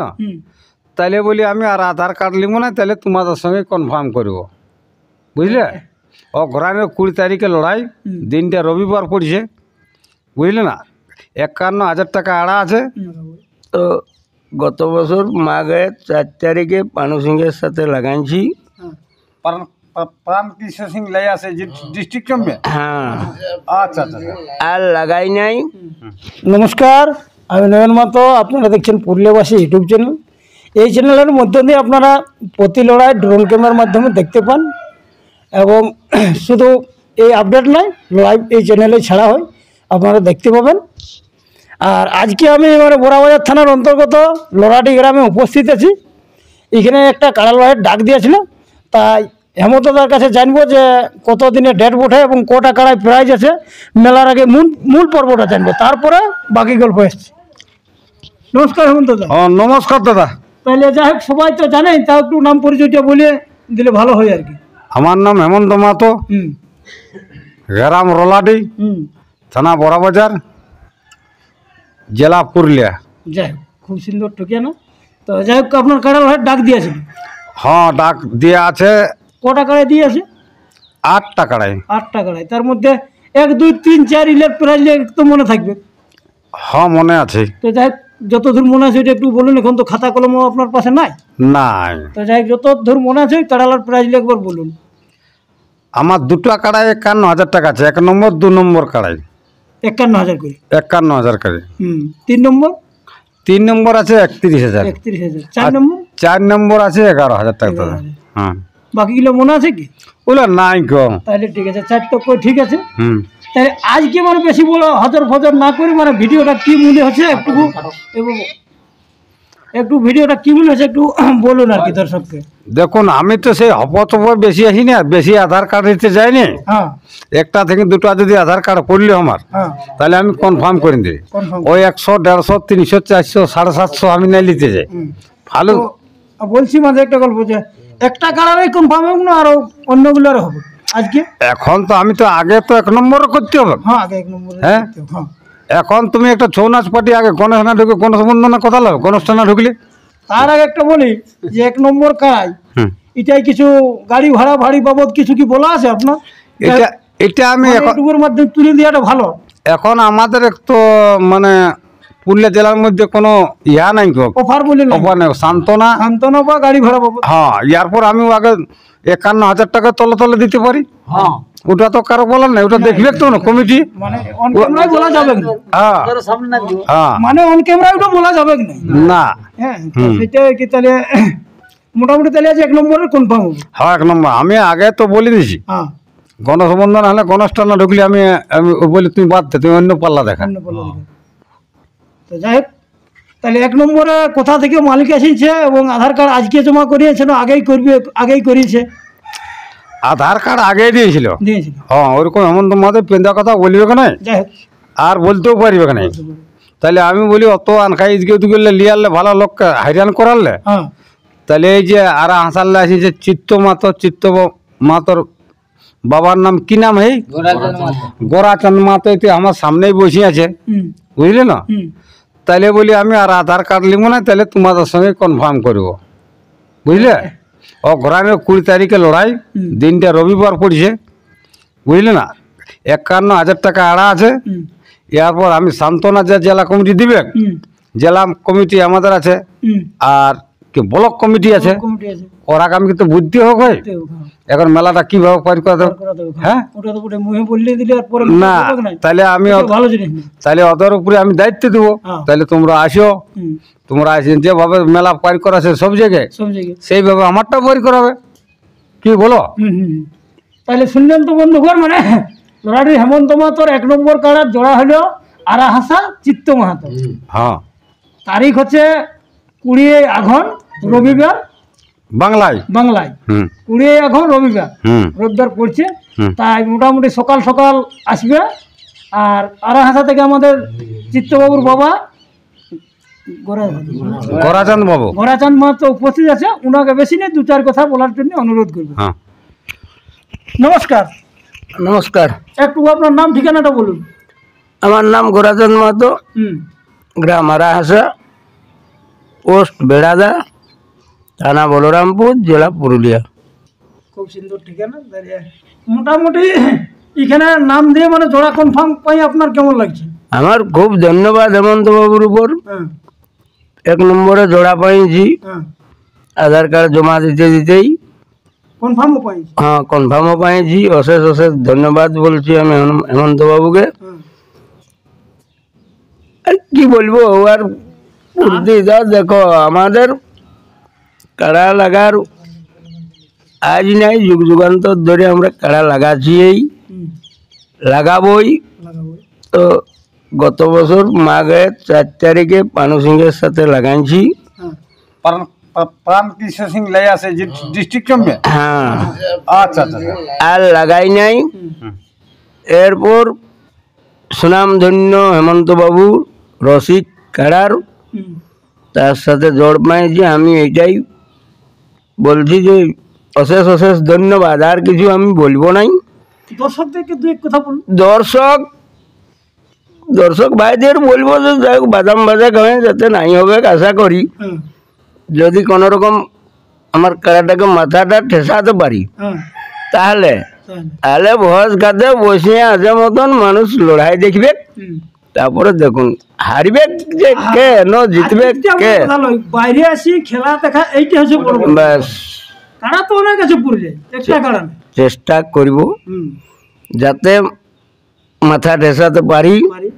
না তাহলে বলি আমি আর আধার কার্ড লিখব না, তাহলে তোমাদের সঙ্গে কনফার্ম করব, বুঝলে। অঘরানের 20 তারিখে লড়াই, দিনটা রবিবার পড়ছে, বুঝলে না। 51,000 টাকা আড়া আছে। তো গত বছর মাঘে 4 তারিখে পানু সিংয়ের সাথে লাগাইছি। প্রাণ কৃষ্ণ সিং লাই আছে ডিস্ট্রিক্ট চ্যাম্পিয়ন। হ্যাঁ, আচ্ছা আচ্ছা আর লাগাই নাই। নমস্কার, আমি নয়ন মাতো। আপনারা দেখছেন পুরুলিয়াবাসী ইউটিউব চ্যানেল। এই চ্যানেলের মধ্য দিয়ে আপনারা প্রতি লড়াই ড্রোন ক্যামেরার মাধ্যমে দেখতে পান, এবং শুধু এই আপডেট নয়, লাইভ এই চ্যানেলে ছাড়া হয়, আপনারা দেখতে পাবেন। আর আজকে আমি বোরাবাজার থানার অন্তর্গত লড়াটি গ্রামে উপস্থিত আছি। এখানে একটা কাড়া লড়াইয়ের ডাক দিয়েছিল, তাই হেমন্তদার কাছে জানবো যে কত দিনে ডেট বটে এবং কটা কাড়ায় প্রাইজ আছে। মেলার আগে মূল পর্বটা জানবো, তারপরে বাকি গল্প এসছে। নমস্কার হেমন্তদা। নমস্কার দাদা। তাহলে যাই হোক, সবাই তো জানেন, তাও একটু নাম পরিচয়টা বলে দিলে ভালো হয় আর কি। আমার নাম হেমন্ত মাতো, গ্রাম রোলাডি, থানা বড়াবাজার, জেলা পুরুলিয়া। যাই হোক, খুব সুন্দর টুকিয়া না। তো যাই হোক, আপনার কাড়া লড়াইয়ের ডাক দিয়েছিল। হ্যাঁ, ডাক দিয়ে আছে। কটা কাড়ায় দিয়েছে? 8টা কাড়াই। 8টা কাড়াই, তার মধ্যে 1, 2, 3, 4 ইলের প্রাইজ তো মনে থাকবে। হ্যাঁ, মনে আছে। তো যাই হোক, যতদূর মনে আছে ওইটা একটু বলুন। এখন তো খাতা কলমও আপনার পাশে নাই। নাই। তো যাই হোক, যতদূর মনে আছে ওই কাড়ালার প্রাইজ একবার বলুন। আমার 2টা কাড়াই 51,000 টাকা আছে। 1 নম্বর 2 নম্বর কাড়াই 51,000 করে। 51,000 করে। 3 নম্বর? 3 নম্বর আছে 31,000। 31,000। 4 নম্বর? 4 নম্বর আছে 11,000 টাকা দাদা। হ্যাঁ, বাকিগুলো মনে আছে কি? ওগুলো নাই গো। তাহলে ঠিক আছে, 4 তো ঠিক আছে। তাহলে আজকে বেশি বড় হজর ফজর না করি, ভিডিওটা কি মনে হচ্ছে একটু ভিডিওটা কি মনে হচ্ছে একটু বলুন আর কি দর্শককে। দেখুন, আমি তো সেই হপতপ বেশি আসি না, বেশি আধার কার্ড দিতে যাইনি। হ্যাঁ, 1টা থেকে 2টা যদি আধার কার্ড করলে আমার, তাহলে আমি কনফার্ম করে দিই। ওই 100, 150, 300, 400, 750 আমি নাই নিতে যাই। ভালো বলছি একটা গল্প, যে একটা কার্ডারই কনফার্ম হবে না, আরো অন্যগুলোর হবে আজকে। এখন তো আমি তো আগে তো 1 নম্বর করতে হবে। হ্যাঁ, আগে 1 নম্বর। হ্যাঁ, এখন তুমি একটা ছৌ নাচ পার্টি আগে গণেশ না ঢুকে গণেশ বন্দনা কথা লাগবে, গণেশ না ঢুকলে। তার আগে একটা বলি যে 1 নম্বর কাজ, এটাই কিছু গাড়ি ভাড়া বাবদ কিছু কি বলা আছে আপনার? এটা আমি ইউটিউবের মাধ্যমে তুলে দেওয়াটা ভালো। এখন আমাদের একটু পুরুলিয়া জেলার মধ্যে কোনো ইয়া নাই, অফার বলে অফার নেই। সান্ত্বনা বা গাড়ি ভাড়া বাবদ। হ্যাঁ, এরপর আমি আগে 51,000 টাকা তলে দিতে পারি। হ্যাঁ, ওটা তো কারো বলার নাই, ওটা দেখবে তো না কমিটি। অন ক্যামেরায় বলা যাবে না। হ্যাঁ, অন ক্যামেরায় ওটা বলা যাবে না। হ্যাঁ, সেটা কি তাহলে মোটামুটি তাহলে আজ 1 নম্বরের কনফার্ম হবে। হ্যাঁ, 1 নম্বর আমি আগে তো বলে দিয়েছি। হ্যাঁ, গণেশ বন্দনা হলে গণেশটা না ঢুকলে আমি বলি তুমি বাদ দে, তুমি অন্য পাল্লা দেখা। তো যাই হোক, তাহলে 1 নম্বরে কোথা থেকে মালিক এসেছে এবং আধার কার্ড আজকে জমা করিয়েছে না আগেই করিয়েছে? আধার কার্ড আগেই দিয়েছিল। হ্যাঁ, ওরকম হেমন্ত মাদে পেন্দা কথা বলবে কেন, আর বলতেও পারবে কেন। তাহলে আমি বলি অত আনখাই করলে লিয়ালে ভালো লোককে হাইরান করালে, তাহলে এই যে আর হাসাল্লা আসিছে চিত্ত মাতর বাবার নাম কি নাম? এই গোরাচাঁদ মাতো আমার সামনেই বসে আছে, বুঝলে না। তাহলে বলি আমি আর আধার কার্ড লিখব না, তাহলে তোমাদের সঙ্গে কনফার্ম করব, বুঝলে। অঘরানের 20 তারিখে লড়াই, দিনটা রবিবার পড়ছে, বুঝলে না। 51,000 টাকা আড়া আছে। এরপর আমি সান্ত্বনা যে জেলা কমিটি দিবে, জেলা কমিটি আমাদের আছে, আর কি ব্লক কমিটি আছে। ওরা আমি কিন্তু বুদ্ধি হোক হয় এখন মেলাটা কিভাবে পার করে দেবো। হ্যাঁ, না তাহলে আমি তাহলে ওদের উপরে আমি দায়িত্ব দেবো। তাহলে তোমরা আসো, তোমরা আসেন যেভাবে মেলা পার করা আছে সব জায়গায় সেইভাবে আমারটা পার করাবে, কি বলো? তাহলে শুনলেন তো বন্ধুগণ, লড়াটির হেমন্ত মাহাতোর 1 নম্বর কাড়ার জোড়া হলো আরাহাসা চিত্ত মাহাতো। হ্যাঁ, তারিখ হচ্ছে 20 আঘন রবিবার, বাংলায় 20 আঘন রবিবার পড়ছে। তাই মোটামুটি সকাল সকাল আসবে। আর আরাহাসা থেকে আমাদের চিত্তবাবুর বাবা গোরাচাঁদ মাহাতো উপস্থিত আছে। ওনাকে বেশি নেই 2-4 কথা বলার জন্য অনুরোধ করবো। নমস্কার। নমস্কার। একটু আপনার নাম ঠিকানাটা বলুন। আমার নাম গোরাচাঁদ মাহাতো, গ্রাম আরাহাসা, পোস্ট বেড়াদা, থানা বলরামপুর, জেলা পুরুলিয়া। খুব সুন্দর ঠিকানা। মোটামুটি এখানে নাম দিয়ে মানে জোড়া কনফার্ম পাই আপনার কেমন লাগছে? আমার খুব ধন্যবাদ হেমন্ত বাবুর উপর। হ্যাঁ 1 নম্বরে জোড়া পাইছি, হ্যাঁ আধার কার্ড জমা দিতে দিতেই কনফার্মও পাইছি। হ্যাঁ কনফার্মও পাইছি। অশেষ অশেষ ধন্যবাদ বলছি আমি হেমন্ত বাবুকে। হ্যাঁ আর কি বলবো, আর উর্দিদা দেখো আমাদের কাড়া লাগার আজ নাই, যুগ যুগান্তর ধরে আমরা কাড়া লাগাচ্ছি, লাগাবই। লাগাবো। তো গত বছর মাঘের 4 তারিখে পানু সিংয়ের সাথে লাগাইছি। হ্যাঁ প্রাণ কৃষ্ণ সিং লাই আছে ডিস্ট্রিক্ট চ্যাম্পিয়ন। হ্যাঁ আচ্ছা আচ্ছা আর লাগাই নাই। এরপর সুনামধন্য হেমন্ত বাবু রসিক কাড়ার হুম। তার সাথে জড় পাইছি। আমি এটাই বলছি যে অশেষ অশেষ ধন্যবাদ, আর কিছু আমি বলবো নাই। দর্শকদেরকে দু এক কথা বলুন। দর্শক ভাইদের বলবো যে যাই হোক বাদাম ভাজা খাবেন, যাতে নাই হবে আশা করি। হ্যাঁ যদি কোনো রকম আমার কাড়াটাকে মাথাটা ঠেসাতে পারি, হ্যাঁ তাহলে তাই। তাহলে ভোজ খাতে বসে আছে মতন মানুষ লড়াই দেখবে। হুম। তারপরে দেখুন হারবে যে কে ন জিতবে আজকে আমরা কে, কথা লই, বাইরে আসি খেলা দেখা এইটা হচ্ছে বড় কথা। ব্যাস কাড়া তো অনেক আছে পুরুলে, একটা কাড়া না। চেষ্টা করব হুম যাতে মাথা ঠেসাতে পারি। পারি।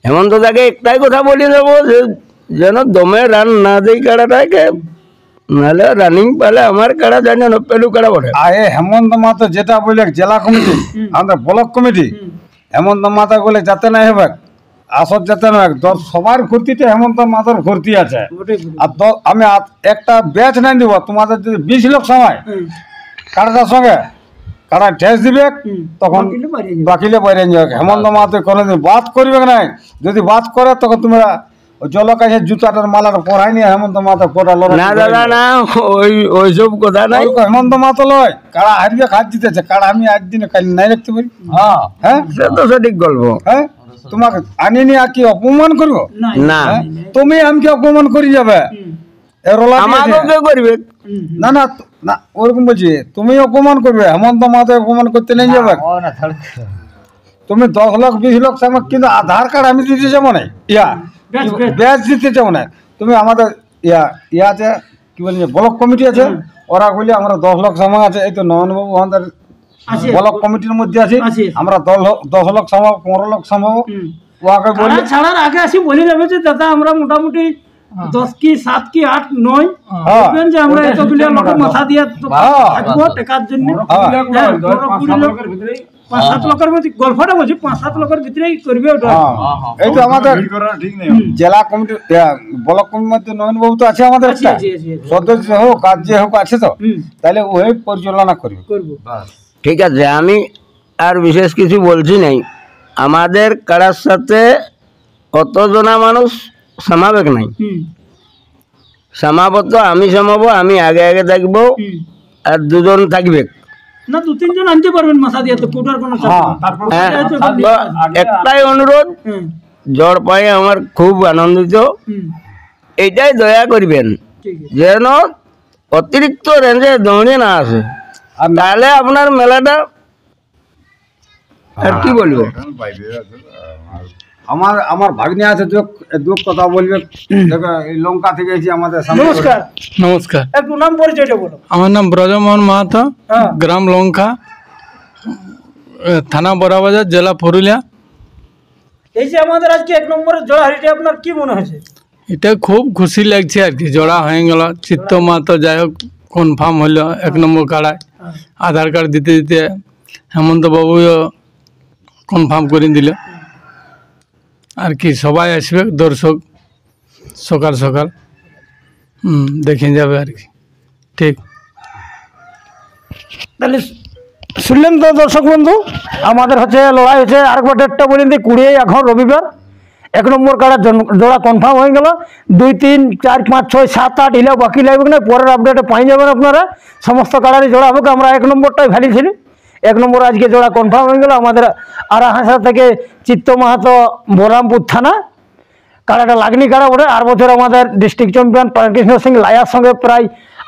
হেমন্ত তাকে একটাই কথা বলে দেবো যে যেন দমে রান না দেই কাড়াটাকে, নাহলে রানিং পালে আমার কাড়া জানি না পেলু কাড়া বটে। আয়ে হেমন্ত মাতো যেটা বলে জেলা কমিটি আমাদের ব্লক কমিটি হেমন্ত মাতা বলে যাতে না হবে আসর যাতে না সবার ঘুরতিতে হেমন্ত মাতার ঘুরতি আছে। ওটাই বলি। আর আমি একটা ব্যাচ নাই দিব, তোমাদের যদি 20 লোক সময় হুম। কাড়াটার সঙ্গে কাড়া ঠেস দিবে তখন বাকিলে বাইরে যাবে। বাকিলে বাইরে যাবে। হেমন্ত মাহাতো কোনোদিন বাদ করবে নাই, যদি বাদ করে তখন তোমরা জল কাছে জুতাটার মালার পড়াই নিয়ে হেমন্ত মাহাতো কোটা লড়াই না দাদা না, ওইসব কথা নাই। হেমন্ত মাহাতো লয় কাড়া হারবে খাত জিতেছে, কাড়া আমি আজ দিনে কাল নাই রাখতে পারি। হ্যাঁ সে তো সঠিক গল্প। হ্যাঁ তোমাকে আনি নিয়ে আর কি অপমান করবো? না না হ্যাঁ? তুমি আমাকে অপমান করি যাবে এ রোলা দিয়েছে। আমাকে কে করবে? না না না ওরকম বলছি, তুমি অপমান করবে, হেমন্ত মাহাতো অপমান করতে নেই যাবে। তুমি 10 লাখ 20 লাখ সামনে, কিন্তু আধার কার্ড আমি দিতে যাবো না, ব্যাচ দিতে যাবো না। তুমি আমাদের ইয়া আছে কি বলি ব্লক কমিটি আছে, ওরা বলি আমরা 10 লাখ সামা আছে। এই তো নয়নবাবু আমাদের আছে। ব্লক কমিটির মধ্যে আছি, আছে। আমরা 10 লাখ সামাবো, 15 লাখ সামাবো। ওকে বলি কাড়া ছাড়ার আগে আসি বলে যাবে যে দাদা আমরা মোটামুটি 10 কি 7 কি 8 9 দেখবেন যে আমরা এতগুলো লোক মাথা দিয়ে থাকবো টাকার জন্য। হ্যাঁ, বড় কুড়ি লোক, 5-7 লোকের মধ্যে গল্পটা বলছি, 5-7 লোকের ভিতরেই করবে ওটা। এই তো আমাদের জেলা কমিটি ব্লক কমিটির মধ্যে নয়নবাবু তো আছে আমাদের আছে, একটা আছে, আছে, আছে। সদস্য হোক আর যে হোক আছে তো, তাহলে ওই পরিচালনা করবে। করবো। ঠিক আছে, আমি আর বিশেষ কিছু বলছি নাই। আমাদের কারার সাথে কতজনা মানুষ সামাবে নাই, হুম সামাবো তো আমি সামাবো, আমি আগে আগে থাকবো হুম। আর 2 জন থাকবে। না 2-3 জন আনতে পারবেন মাথা দিয়ে, তো কোটার কোনো চাপ নেই। হ্যাঁ, এটা তো তো একটাই অনুরোধ, হুম জ্বর পায়ে আমার খুব আনন্দিত। হুম এইটাই দয়া করবেন ঠিক আছে। যেন অতিরিক্ত রেঞ্জে দৌড়ে না আসে, আর তাহলে আপনার মেলাটা আর কি বলবো। আমার ভাগ্নে আছে, দু কথা বলবে। দেখো, এই লঙ্কা থেকে এসে আমাদের সামনে নমস্কার, নমস্কার, একটু নাম পরিচয়টা বলো। আমার নাম ব্রজমোহন মাহাতো, হ্যাঁ। গ্রাম লঙ্কা, থানা বড়াবাজার, জেলা পুরুলিয়া। এই যে আমাদের আজকে 1 নম্বরের জোড়া হারিটা আপনার কি মনে হয়েছে? এটা খুব খুশি লাগছে আর কি, জোড়া হয়ে গেল। চিত্ত মাহাতো যাই হোক কনফার্ম হলো 1 নম্বর কাড়ায়। আধার কার্ড দিতে দিতে হেমন্ত বাবুও কনফার্ম করে দিল আর কি। সবাই আসবে দর্শক, সকাল সকাল দেখে যাবে আর কি। ঠিক, তাহলে শুনলেন তো দর্শক বন্ধু, আমাদের হচ্ছে লড়াই হচ্ছে আরেকবার ডেটটা বলে দিই, 20 এখন রবিবার। 1 নম্বর কাড়ার জোড়া কনফার্ম হয়ে গেল। 2, 3, 4, 5, 6, 7, 8 ইলেও বাকি লাগবে না, পরের আপডেটে পাই যাবেন আপনারা। সমস্ত কাড়ারই জোড়া হবে, আমরা 1 নম্বরটাই ভ্যালি ছিল। 1 নম্বর আজকে জোড়া কনফার্ম হয়ে গেল আমাদের আড়াহাসা থেকে চিত্ত মাহাতো, বহরমপুর থানা। কাড়াটা লাগনি কাড়া বটে। আর বছর আমাদের district champion Prankrishna Singh liar সঙ্গে প্রায়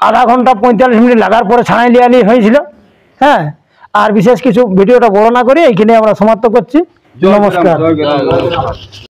আধা ঘন্টা 45 মিনিট লাগার পরে ছাড়াই লিয়ালি হয়েছিল। হ্যাঁ, আর বিশেষ কিছু ভিডিওটা বড় না করে এইখানে আমরা সমাপ্ত করছি। নমস্কার।